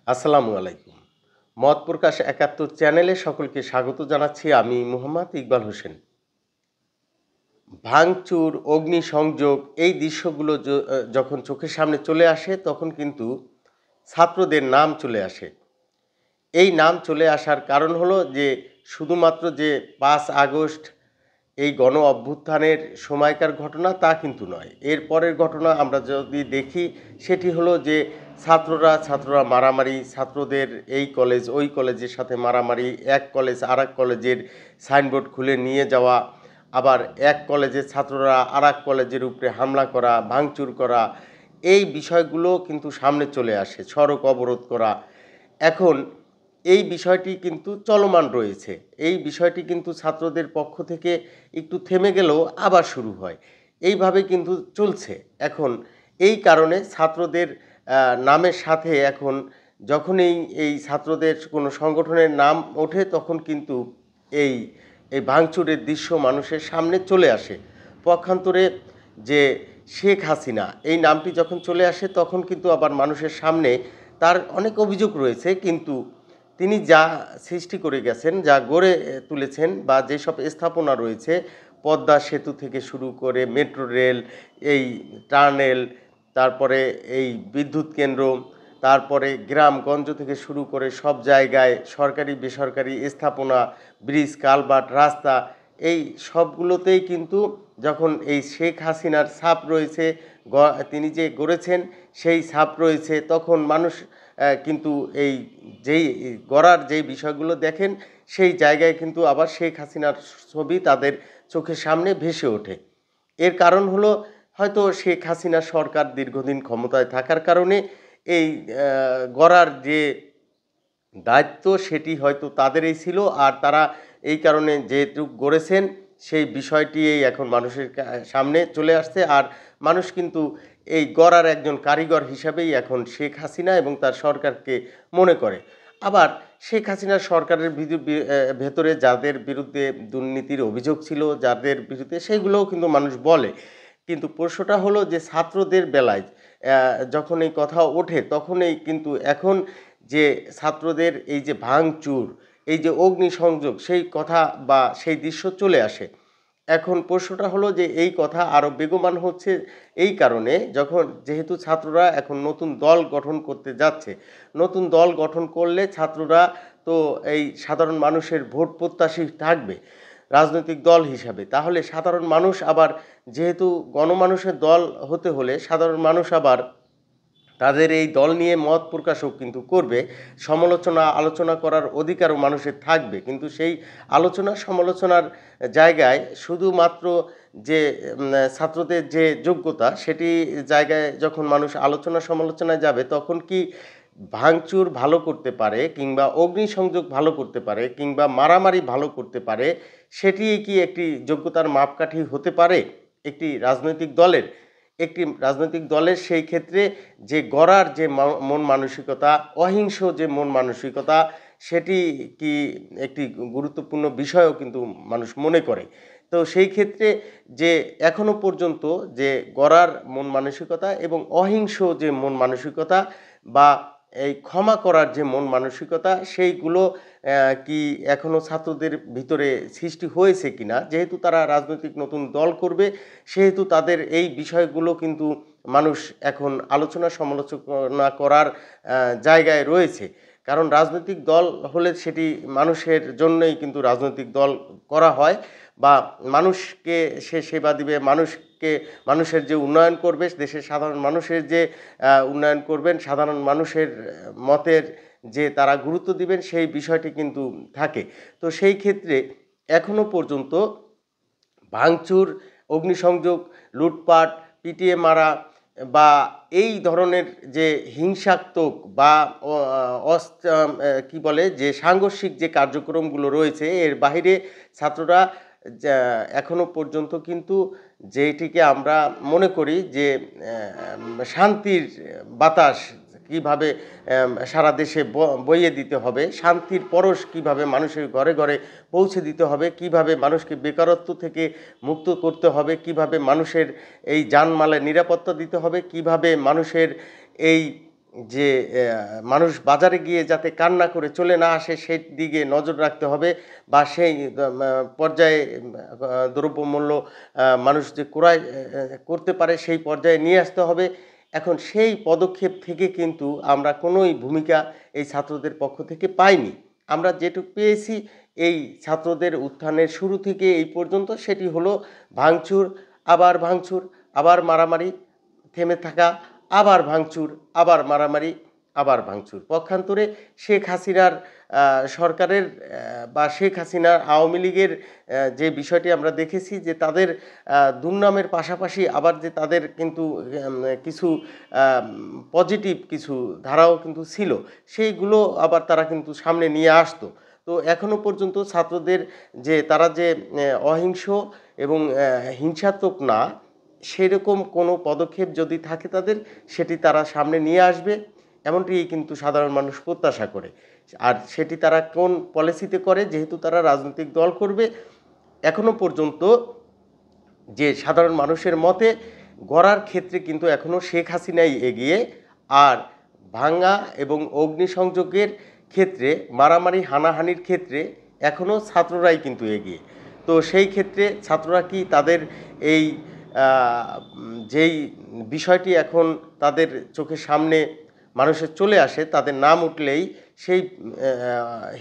আসসালামু আলাইকুম। মত প্রকাশ ৭১ চ্যানেলে সকলকে স্বাগত জানাচ্ছি। আমি মুহাম্মদ ইকবাল হোসেন। ভাঙচুর, অগ্নিসংযোগ এই দৃশ্যগুলো যখন চোখের সামনে চলে আসে তখন কিন্তু ছাত্রদের নাম চলে আসে। এই নাম চলে আসার কারণ হলো যে শুধুমাত্র যে ৫ আগস্ট এই গণ অভ্যুত্থানের সময়কার ঘটনা তা কিন্তু নয়। এর পরের ঘটনা আমরা যদি দেখি সেটি হলো যে ছাত্ররা মারামারি, ছাত্রদের এই কলেজ ওই কলেজের সাথে মারামারি, এক কলেজ আরেক কলেজের সাইনবোর্ড খুলে নিয়ে যাওয়া, আবার এক কলেজের ছাত্ররা আরেক কলেজের উপরে হামলা করা, ভাঙচুর করা, এই বিষয়গুলো কিন্তু সামনে চলে আসে। সড়ক অবরোধ করা। এখন এই বিষয়টি কিন্তু চলমান রয়েছে। এই বিষয়টি কিন্তু ছাত্রদের পক্ষ থেকে একটু থেমে গেলেও আবার শুরু হয়। এইভাবে কিন্তু চলছে। এখন এই কারণে ছাত্রদের নামের সাথে এখন যখনই এই ছাত্রদের কোনো সংগঠনের নাম ওঠে তখন কিন্তু এই এই ভাঙচুরের দৃশ্য মানুষের সামনে চলে আসে। পক্ষান্তরে যে শেখ হাসিনা এই নামটি যখন চলে আসে তখন কিন্তু আবার মানুষের সামনে তার অনেক অভিযোগ রয়েছে, কিন্তু তিনি যা সৃষ্টি করে গেছেন, যা গড়ে তুলেছেন বা যেসব স্থাপনা রয়েছে, পদ্মা সেতু থেকে শুরু করে মেট্রো রেল, এই টানেল, তারপরে এই বিদ্যুৎ কেন্দ্র, তারপরে গ্রামগঞ্জ থেকে শুরু করে সব জায়গায় সরকারি বেসরকারি স্থাপনা, ব্রিজ, কালভার্ট, রাস্তা, এই সবগুলোতেই কিন্তু যখন এই শেখ হাসিনার ছাপ রয়েছে, তিনি যে গড়েছেন সেই ছাপ রয়েছে, তখন মানুষ কিন্তু এই যেই গড়ার যেই বিষয়গুলো দেখেন সেই জায়গায় কিন্তু আবার শেখ হাসিনার ছবি তাদের চোখের সামনে ভেসে ওঠে। এর কারণ হলো হয়তো শেখ হাসিনা সরকার দীর্ঘদিন ক্ষমতায় থাকার কারণে এই গড়ার যে দায়িত্ব সেটি হয়তো তাদেরই ছিল, আর তারা এই কারণে যেটুক গড়েছেন সেই বিষয়টিই এখন মানুষের সামনে চলে আসছে। আর মানুষ কিন্তু এই গড়ার একজন কারিগর হিসাবেই এখন শেখ হাসিনা এবং তার সরকারকে মনে করে। আবার শেখ হাসিনার সরকারের ভেতরে যাদের বিরুদ্ধে দুর্নীতির অভিযোগ ছিল, যাদের বিরুদ্ধে, সেইগুলোও কিন্তু মানুষ বলে। কিন্তু প্রশ্নটা হলো যে ছাত্রদের বেলায় যখন এই কথা ওঠে তখনই কিন্তু এখন যে ছাত্রদের এই যে ভাঙচুর, এই যে অগ্নিসংযোগ সেই কথা বা সেই দৃশ্য চলে আসে। এখন প্রশ্নটা হলো যে এই কথা আরও বেগবান হচ্ছে এই কারণে, যখন যেহেতু ছাত্ররা এখন নতুন দল গঠন করতে যাচ্ছে। নতুন দল গঠন করলে ছাত্ররা তো এই সাধারণ মানুষের ভোট প্রত্যাশী থাকবে রাজনৈতিক দল হিসাবে। তাহলে সাধারণ মানুষ আবার, যেহেতু গণমানুষের দল হতে হলে সাধারণ মানুষ আবার তাদের এই দল নিয়ে মত প্রকাশও কিন্তু করবে। সমালোচনা আলোচনা করার অধিকারও মানুষের থাকবে। কিন্তু সেই আলোচনা সমালোচনার জায়গায় শুধুমাত্র যে ছাত্রদের যে যোগ্যতা সেটি জায়গায় যখন মানুষ আলোচনা সমালোচনায় যাবে তখন কি ভাঙচুর ভালো করতে পারে কিংবা অগ্নিসংযোগ ভালো করতে পারে কিংবা মারামারি ভালো করতে পারে, সেটি কি একটি যোগ্যতার মাপকাঠি হতে পারে একটি রাজনৈতিক দলের? একটি রাজনৈতিক দলের সেই ক্ষেত্রে যে গড়ার যে মন মানসিকতা, অহিংস যে মন মানসিকতা, সেটি কি একটি গুরুত্বপূর্ণ বিষয়ও কিন্তু মানুষ মনে করে। তো সেই ক্ষেত্রে যে এখনো পর্যন্ত যে গড়ার মন মানসিকতা এবং অহিংস যে মন মানসিকতা বা এই ক্ষমা করার যে মন মানসিকতা, সেইগুলো কি এখনো ছাত্রদের ভিতরে সৃষ্টি হয়েছে কিনা? যেহেতু তারা রাজনৈতিক নতুন দল করবে সেহেতু তাদের এই বিষয়গুলো কিন্তু মানুষ এখন আলোচনা সমালোচনা করার জায়গায় রয়েছে। কারণ রাজনৈতিক দল হলে সেটি মানুষের জন্যই কিন্তু রাজনৈতিক দল করা হয়, বা মানুষকে সে সেবা দিবে, মানুষের যে উন্নয়ন করবে, দেশের সাধারণ মানুষের যে উন্নয়ন করবেন, সাধারণ মানুষের মতের যে তারা গুরুত্ব দিবেন সেই বিষয়টি কিন্তু থাকে। তো সেই ক্ষেত্রে এখনো পর্যন্ত ভাঙচুর, অগ্নিসংযোগ, লুটপাট, পিটিয়ে মারা বা এই ধরনের যে হিংসাত্মক বা কি বলে যে সাংঘর্ষিক যে কার্যক্রমগুলো রয়েছে এর বাহিরে ছাত্ররা এখনো পর্যন্ত কিন্তু যেটিকে আমরা মনে করি যে শান্তির বাতাস কিভাবে সারা দেশে বইয়ে দিতে হবে, শান্তির পরশ কিভাবে মানুষের ঘরে ঘরে পৌঁছে দিতে হবে, কিভাবে মানুষকে বেকারত্ব থেকে মুক্ত করতে হবে, কিভাবে মানুষের এই জানমালের নিরাপত্তা দিতে হবে, কিভাবে মানুষের এই যে মানুষ বাজারে গিয়ে যাতে কান্না করে চলে না আসে সেই দিকে নজর রাখতে হবে, বা সেই পর্যায়ে দ্রব্যমূল্য মানুষ যে ক্রয় করতে পারে সেই পর্যায়ে নিয়ে আসতে হবে। এখন সেই পদক্ষেপ থেকে কিন্তু আমরা কোনোই ভূমিকা এই ছাত্রদের পক্ষ থেকে পাইনি। আমরা যেটুকু পেয়েছি এই ছাত্রদের উত্থানের শুরু থেকে এই পর্যন্ত সেটি হলো ভাঙচুর, আবার ভাঙচুর, আবার মারামারি, থেমে থাকা, আবার ভাঙচুর, আবার মারামারি, আবার ভাঙচুর। পক্ষান্তরে শেখ হাসিনার সরকারের বা শেখ হাসিনার আওয়ামী লীগের যে বিষয়টি আমরা দেখেছি যে তাদের দুর্নামের পাশাপাশি আবার যে তাদের কিন্তু কিছু পজিটিভ কিছু ধারাও কিন্তু ছিল, সেইগুলো আবার তারা কিন্তু সামনে নিয়ে আসতো। তো এখনো পর্যন্ত ছাত্রদের যে তারা যে অহিংস এবং হিংসাত্মক না, সেরকম কোনো পদক্ষেপ যদি থাকে তাদের, সেটি তারা সামনে নিয়ে আসবে, এমনটি কিন্তু সাধারণ মানুষ প্রত্যাশা করে। আর সেটি তারা কোন পলিসিতে করে, যেহেতু তারা রাজনৈতিক দল করবে, এখনো পর্যন্ত যে সাধারণ মানুষের মতে গড়ার ক্ষেত্রে কিন্তু এখনও শেখ হাসিনাই এগিয়ে। আর ভাঙ্গা এবং অগ্নিসংযোগের ক্ষেত্রে, মারামারি হানাহানির ক্ষেত্রে এখনও ছাত্ররাই কিন্তু এগিয়ে। তো সেই ক্ষেত্রে ছাত্ররা কি তাদের এই যেই বিষয়টি এখন তাদের চোখের সামনে মানুষের চলে আসে, তাদের নাম উঠলেই সেই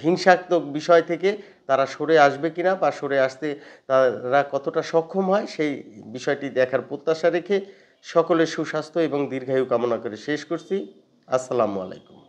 হিংসাত্মক বিষয় থেকে তারা সরে আসবে কিনা, বা সরে আসতে তারা কতটা সক্ষম হয়, সেই বিষয়টি দেখার প্রত্যাশা রেখে সকলের সুস্বাস্থ্য এবং দীর্ঘায়ু কামনা করে শেষ করছি। আসসালামু আলাইকুম।